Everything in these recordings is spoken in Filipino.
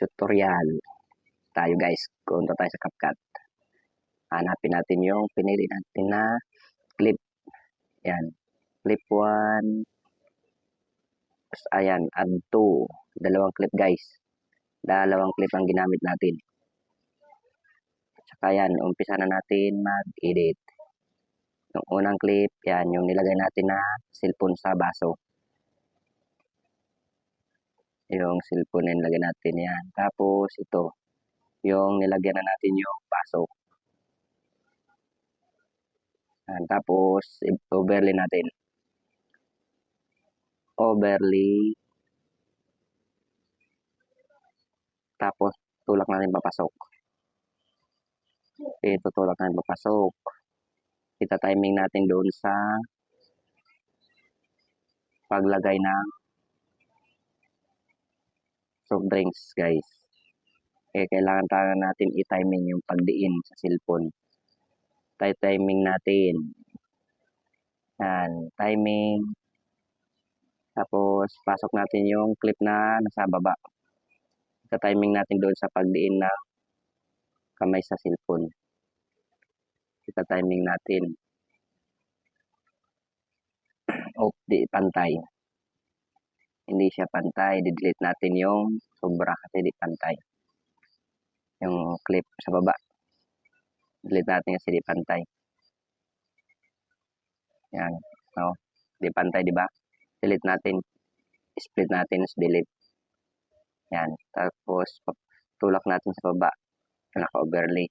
tutorial tayo guys. Punta tayo sa CapCut. Hanapin natin yung pinili natin na clip. Yan. Clip 1. Ayan. Add 2. Dalawang clip guys. Dalawang clip ang ginamit natin. Tsaka yan. Umpisa na natin mag-edit. Yung unang clip. Yan. Yung nilagay natin na cellphone sa baso. Yung cellphone na nilagay natin yan. Tapos ito. Yung nilagyan na natin yung baso. Yan. Tapos overlay natin. Overlay. Tapos tulak natin papasok. Ito tulak natin papasok. Kita timing natin doon sa paglagay ng soft drinks guys. Kailangan talaga natin i-timing yung pagdiin sa cellphone. Timing natin. Yan, timing. Tapos pasok natin yung clip na nasa baba. Kita timing natin doon sa pagdiin ng kamay sa cellphone. Kita timing natin. Di pantay. Hindi siya pantay. Di-delete natin yung sobra kasi di pantay. Yung clip sa baba. Delete natin kasi di pantay. Yan. No? Di pantay, di ba? Delete natin. Split natin. Delete. Yan. Tapos, tulak natin sa baba. Naka-overlay.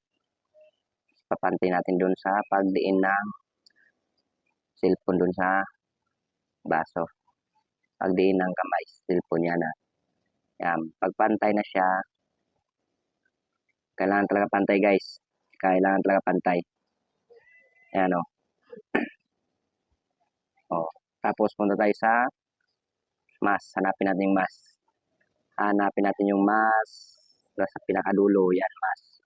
Papantay natin dun sa pagdiin ng cellphone dun sa baso. Pagdiin ng kamay. Cellphone yan na. Yan. Pagpantay na siya, kailangan talaga pantay guys. Kailangan talaga pantay. Ayan o. Tapos punta tayo sa mask. Hanapin natin yung mask. Hanapin natin yung mask. Sa pinakadulo. Yan, mask.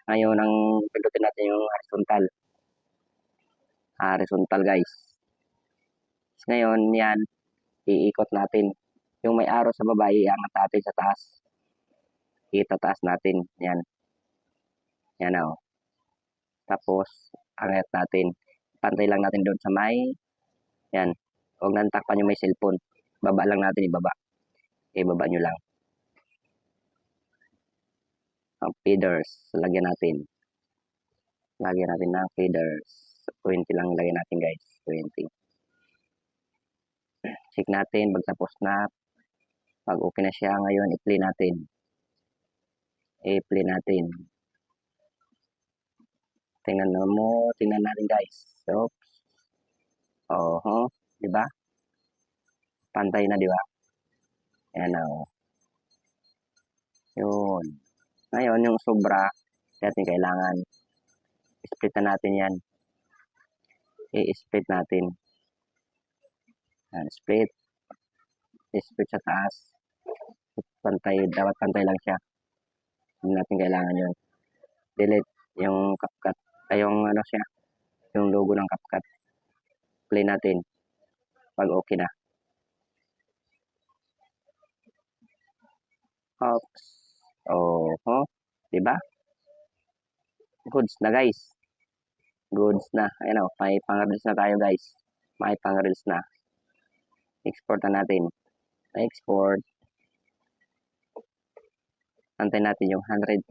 Ngayon, ang pindutin natin yung horizontal. Horizontal guys. Ngayon, yan. Iikot natin. Yung may arrow sa baba, iangat natin sa taas. Itataas natin. Yan. Yan o. Tapos, angat natin. Pantay lang natin doon sa may. Yan. Huwag nang takpan yung may cellphone. Baba lang natin, ibaba. Ibaba nyo lang. Ang feeders. Lagyan natin. Lagyan natin ng feeders. 20 lang lagyan natin guys. 20. Check natin. Pag tapos na. Pag okay na siya ngayon, i-play natin. I-play natin. Tingnan natin guys. Oops. Diba? Pantay na, diba? Ayan o. Yun. Ngayon, yung sobra, natin kailangan split na natin yan. I-split natin. Ayan, split. I-split sa taas. Pantay, dapat pantay lang siya. Hindi natin kailangan yun. Delete yung CapCut. Yung ano siya, yung logo ng CapCut. Play natin. Pag okay na. Oops. Diba? Goods na guys. Goods na. Ayan o, may pang-reels na tayo guys. May pang-reels na. Export na natin. Export. Antay natin yung 100%.